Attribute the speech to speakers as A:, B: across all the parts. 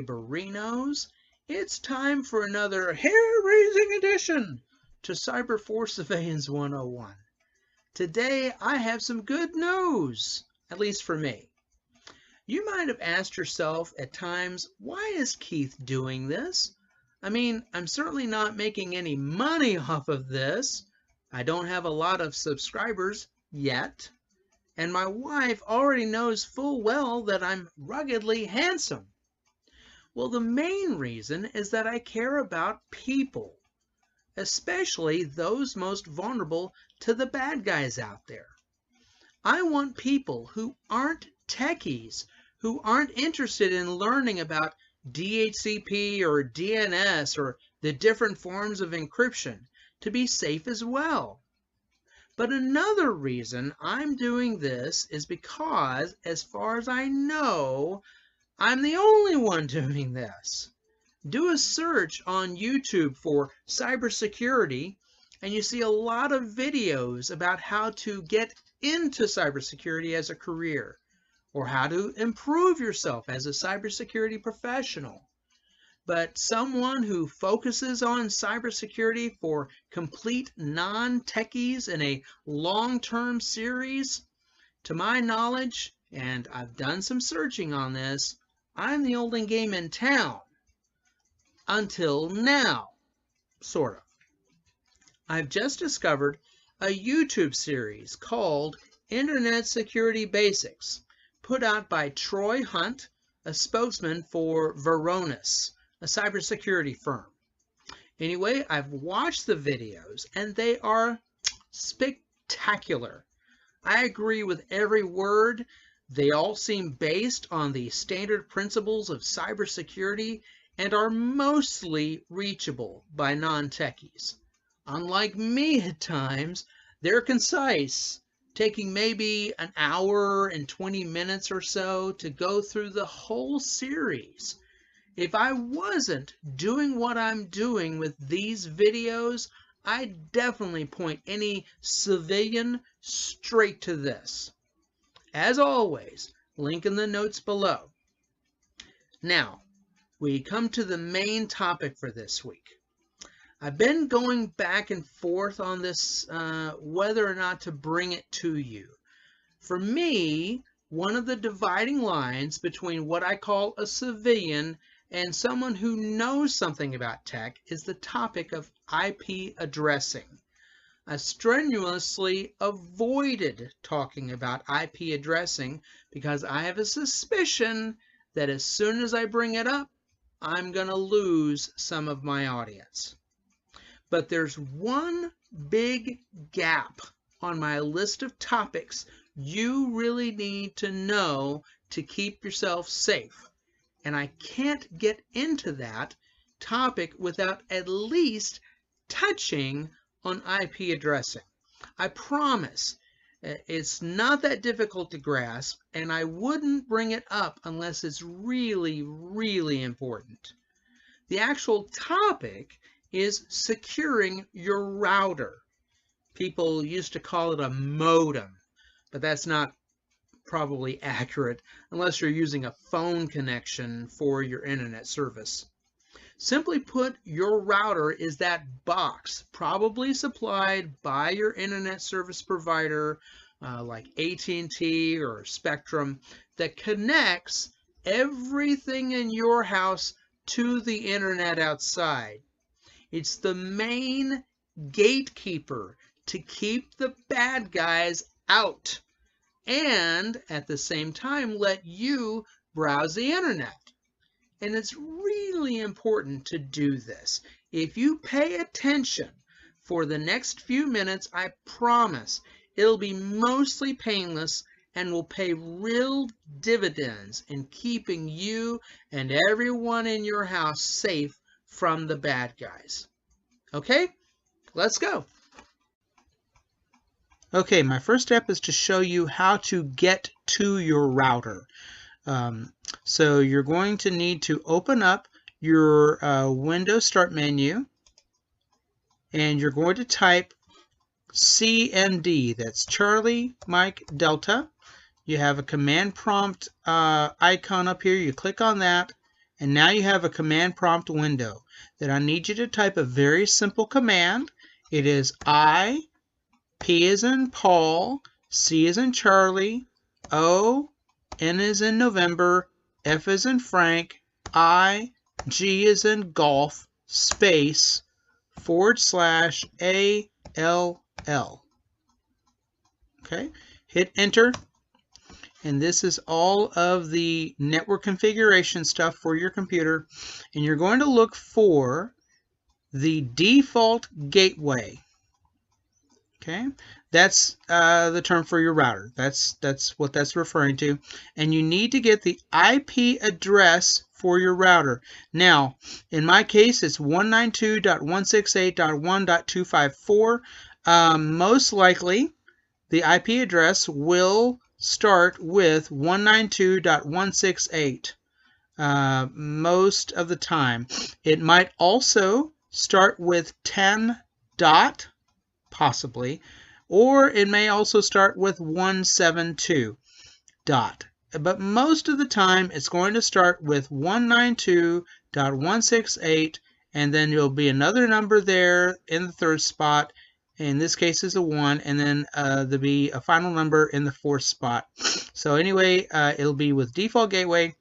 A: Cyberinos. It's time for another hair-raising edition to Cyberforce Surveillance 101. Today I have some good news, at least for me. You might have asked yourself at times, why is Keith doing this? I mean, I'm certainly not making any money off of this. I don't have a lot of subscribers yet. And my wife already knows full well that I'm ruggedly handsome. Well, the main reason is that I care about people, especially those most vulnerable to the bad guys out there. I want people who aren't techies, who aren't interested in learning about DHCP or DNS or the different forms of encryption to be safe as well. But another reason I'm doing this is because, as far as I know, I'm the only one doing this. Do a search on YouTube for cybersecurity, and you see a lot of videos about how to get into cybersecurity as a career, or how to improve yourself as a cybersecurity professional. But someone who focuses on cybersecurity for complete non-techies in a long-term series, to my knowledge, and I've done some searching on this, I'm the only game in town. Until now, sort of. I've just discovered a YouTube series called Internet Security Basics, put out by Troy Hunt, a spokesman for Varonis, a cybersecurity firm. Anyway, I've watched the videos and they are spectacular. I agree with every word. They all seem based on the standard principles of cybersecurity and are mostly reachable by non-techies. Unlike me at times, they're concise, taking maybe an hour and 20 minutes or so to go through the whole series. If I wasn't doing what I'm doing with these videos, I'd definitely point any civilian straight to this. As always, link in the notes below. Now, we come to the main topic for this week. I've been going back and forth on this, whether or not to bring it to you. For me, one of the dividing lines between what I call a civilian and someone who knows something about tech is the topic of IP addressing. I strenuously avoided talking about IP addressing because I have a suspicion that as soon as I bring it up, I'm going to lose some of my audience. But there's one big gap on my list of topics you really need to know to keep yourself safe. And I can't get into that topic without at least touching on IP addressing. I promise it's not that difficult to grasp, and I wouldn't bring it up unless it's really, really important. The actual topic is securing your router. People used to call it a modem, but that's not probably accurate unless you're using a phone connection for your internet service. Simply put, your router is that box, probably supplied by your internet service provider like AT&T or Spectrum, that connects everything in your house to the internet outside. It's the main gatekeeper to keep the bad guys out and at the same time let you browse the internet. And it's really important to do this. If you pay attention for the next few minutes, I promise it'll be mostly painless and will pay real dividends in keeping you and everyone in your house safe from the bad guys. Okay, let's go. Okay, my first step is to show you how to get to your router. So you're going to need to open up your Windows Start menu, and you're going to type CMD. That's Charlie Mike Delta. You have a command prompt icon up here. You click on that, And now you have a command prompt window that I need you to type a very simple command. It is I, P as in Paul, C as in Charlie, O, N as in November, F as in Frank, I, G as in golf, space, / ALL. Okay, hit enter. And this is all of the network configuration stuff for your computer. And you're going to look for the default gateway. Okay, that's the term for your router. That's what that's referring to. And you need to get the IP address for your router. Now, in my case, it's 192.168.1.254. Most likely, the IP address will start with 192.168 most of the time. It might also start with 10 dot, possibly, or it may also start with 172 dot. But most of the time, it's going to start with 192.168, and then there'll be another number there in the third spot. In this case is a 1, and then there'll be a final number in the fourth spot. So anyway, it'll be with default gateway,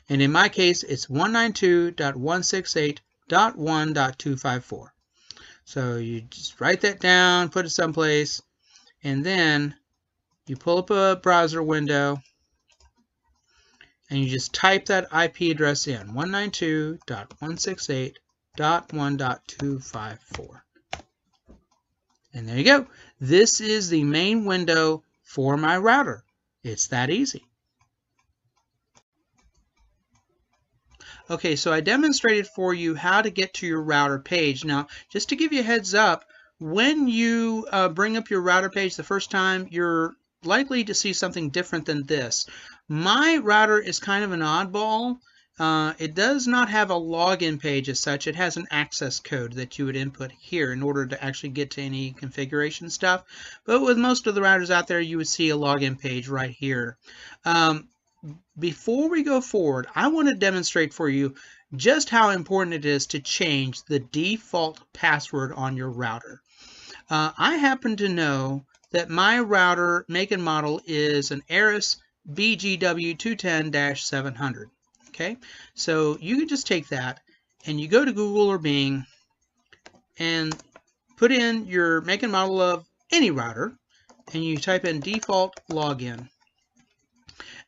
A: and in my case, it's 192.168.1.254. So you just write that down, put it someplace, and then you pull up a browser window, and you just type that IP address in, 192.168.1.254. And there you go. This is the main window for my router. It's that easy. Okay, so I demonstrated for you how to get to your router page. Now, just to give you a heads up, when you bring up your router page the first time, you're likely to see something different than this. My router is kind of an oddball. It does not have a login page as such. It has an access code that you would input here in order to actually get to any configuration stuff. But with most of the routers out there, you would see a login page right here. Before we go forward, I want to demonstrate for you just how important it is to change the default password on your router. I happen to know that my router make and model is an Aris BGW210-700. Okay, so you can just take that and you go to Google or Bing and put in your make and model of any router, and you type in default login,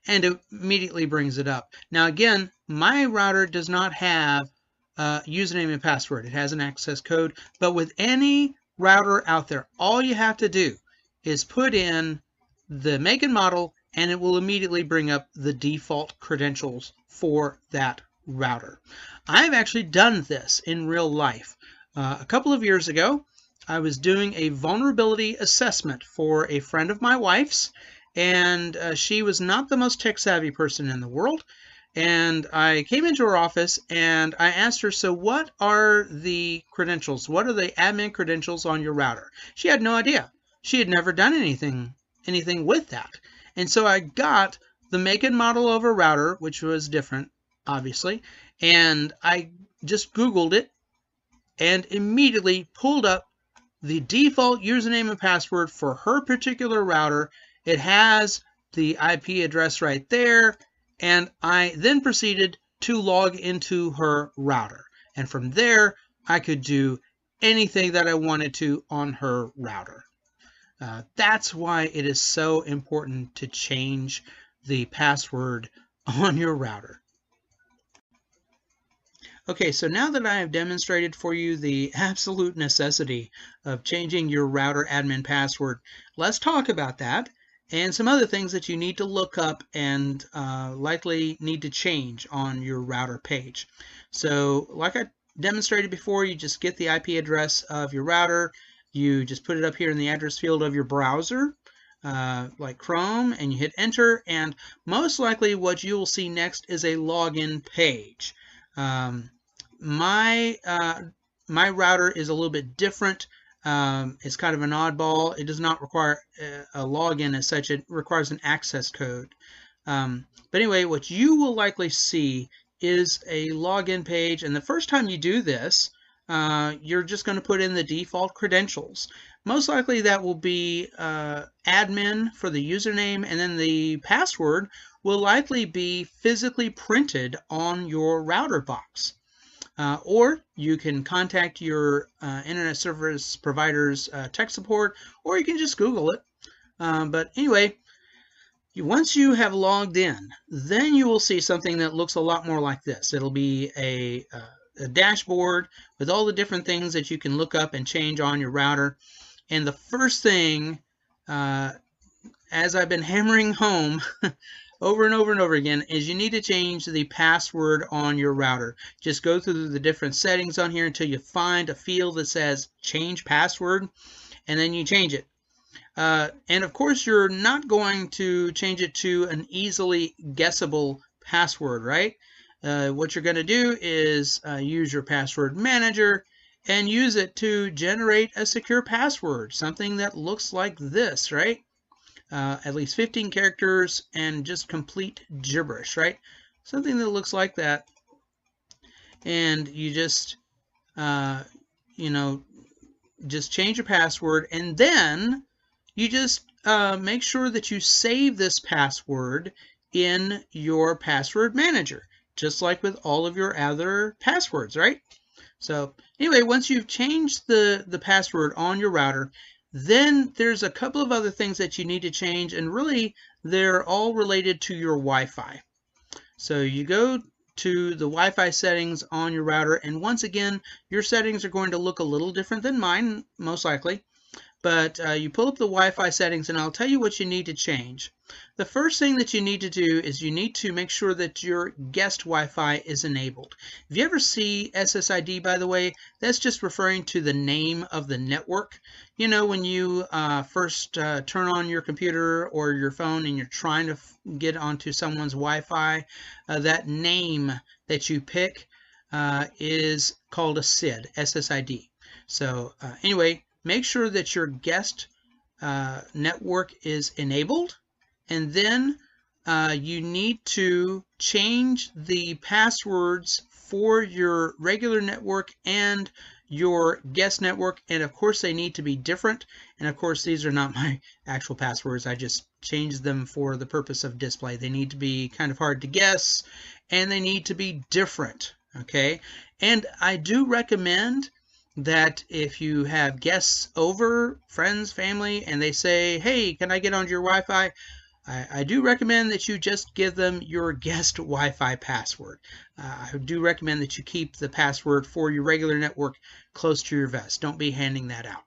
A: and it immediately brings it up. Now again, my router does not have username and password. It has an access code, but with any router out there, all you have to do is put in the make and model, and it will immediately bring up the default credentials for that router. I've actually done this in real life. A couple of years ago, I was doing a vulnerability assessment for a friend of my wife's, and she was not the most tech-savvy person in the world. And I came into her office and I asked her, so what are the credentials? What are the admin credentials on your router? She had no idea. She had never done anything with that. And so I got the make and model of a router, which was different, obviously, and I just Googled it and immediately pulled up the default username and password for her particular router. It has the IP address right there, and I then proceeded to log into her router. And from there, I could do anything that I wanted to on her router. That's why it is so important to change the password on your router. Okay, so now that I have demonstrated for you the absolute necessity of changing your router admin password, let's talk about that and some other things that you need to look up and likely need to change on your router page. So like I demonstrated before, you just get the IP address of your router. You just put it up here in the address field of your browser, like Chrome, and you hit enter, and most likely what you will see next is a login page. My router is a little bit different. It's kind of an oddball. It does not require a login as such. It requires an access code. But anyway, what you will likely see is a login page, and the first time you do this, you're just going to put in the default credentials. Most likely that will be admin for the username, and then the password will likely be physically printed on your router box. Or you can contact your internet service provider's tech support, or you can just Google it. But anyway, once you have logged in, then you will see something that looks a lot more like this. It'll be a dashboard with all the different things that you can look up and change on your router. And the first thing, as I've been hammering home over and over and over again, is you need to change the password on your router. Just go through the different settings on here until you find a field that says change password, and then you change it. And of course, you're not going to change it to an easily guessable password, right? What you're going to do is use your password manager and use it to generate a secure password, something that looks like this, right? At least 15 characters and just complete gibberish, right? Something that looks like that. And you just, just change your password, and then you just make sure that you save this password in your password manager, just like with all of your other passwords, right? So anyway, once you've changed the password on your router, then there's a couple of other things that you need to change, and really they're all related to your Wi-Fi. So you go to the Wi-Fi settings on your router, and once again, your settings are going to look a little different than mine, most likely. But you pull up the Wi-Fi settings, and I'll tell you what you need to change. The first thing that you need to do is you need to make sure that your guest Wi-Fi is enabled. If you ever see SSID, by the way, that's just referring to the name of the network. You know, when you first turn on your computer or your phone and you're trying to get onto someone's Wi-Fi, that name that you pick is called a SID, SSID. So anyway, make sure that your guest network is enabled, and then you need to change the passwords for your regular network and your guest network, and of course they need to be different. And of course these are not my actual passwords, I just changed them for the purpose of display. They need to be kind of hard to guess, and they need to be different, okay? And I do recommend that if you have guests over, friends, family, and they say, hey, can I get onto your Wi-Fi? I do recommend that you just give them your guest Wi-Fi password. I do recommend that you keep the password for your regular network close to your vest. Don't be handing that out.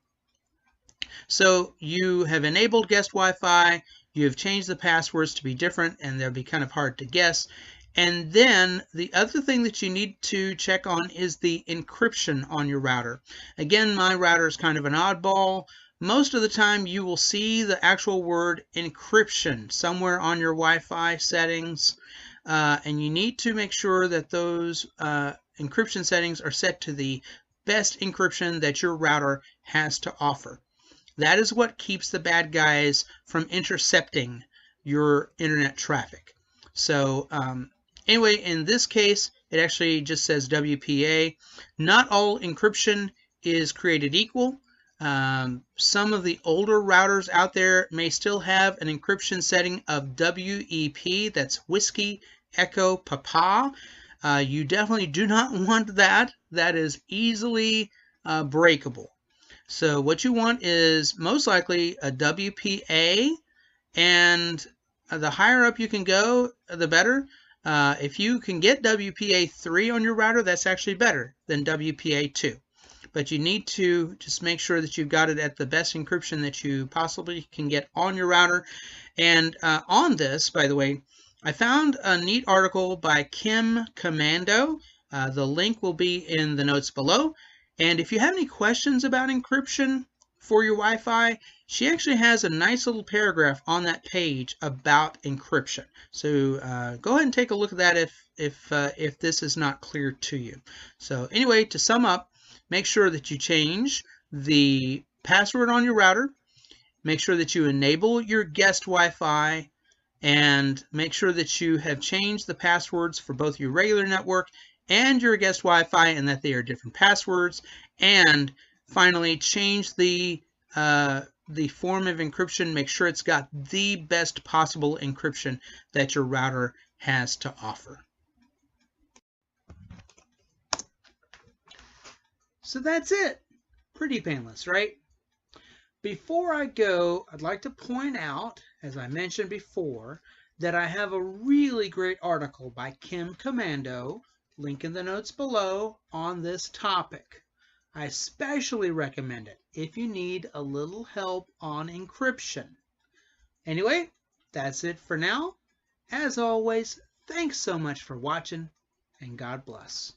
A: So you have enabled guest Wi-Fi, you have changed the passwords to be different, and they'll be kind of hard to guess. And then the other thing that you need to check on is the encryption on your router. Again, my router is kind of an oddball. Most of the time you will see the actual word encryption somewhere on your Wi-Fi settings, and you need to make sure that those encryption settings are set to the best encryption that your router has to offer. That is what keeps the bad guys from intercepting your internet traffic. So anyway, in this case, it actually just says WPA. Not all encryption is created equal. Some of the older routers out there may still have an encryption setting of WEP, that's Whiskey Echo Papa. You definitely do not want that. That is easily breakable. So what you want is most likely a WPA, and the higher up you can go, the better. If you can get WPA 3 on your router, that's actually better than WPA 2. But you need to just make sure that you've got it at the best encryption that you possibly can get on your router. And on this, by the way, I found a neat article by Kim Commando. The link will be in the notes below. And if you have any questions about encryption for your Wi-Fi, she actually has a nice little paragraph on that page about encryption. So go ahead and take a look at that if this is not clear to you. So anyway, to sum up, make sure that you change the password on your router. Make sure that you enable your guest Wi-Fi. and make sure that you have changed the passwords for both your regular network and your guest Wi-Fi, and that they are different passwords. And finally, change the form of encryption. Make sure it's got the best possible encryption that your router has to offer. So that's it. Pretty painless, right? Before I go, I'd like to point out, as I mentioned before, that I have a really great article by Kim Komando, link in the notes below, on this topic. I especially recommend it if you need a little help on encryption. Anyway, that's it for now. As always, thanks so much for watching, and God bless.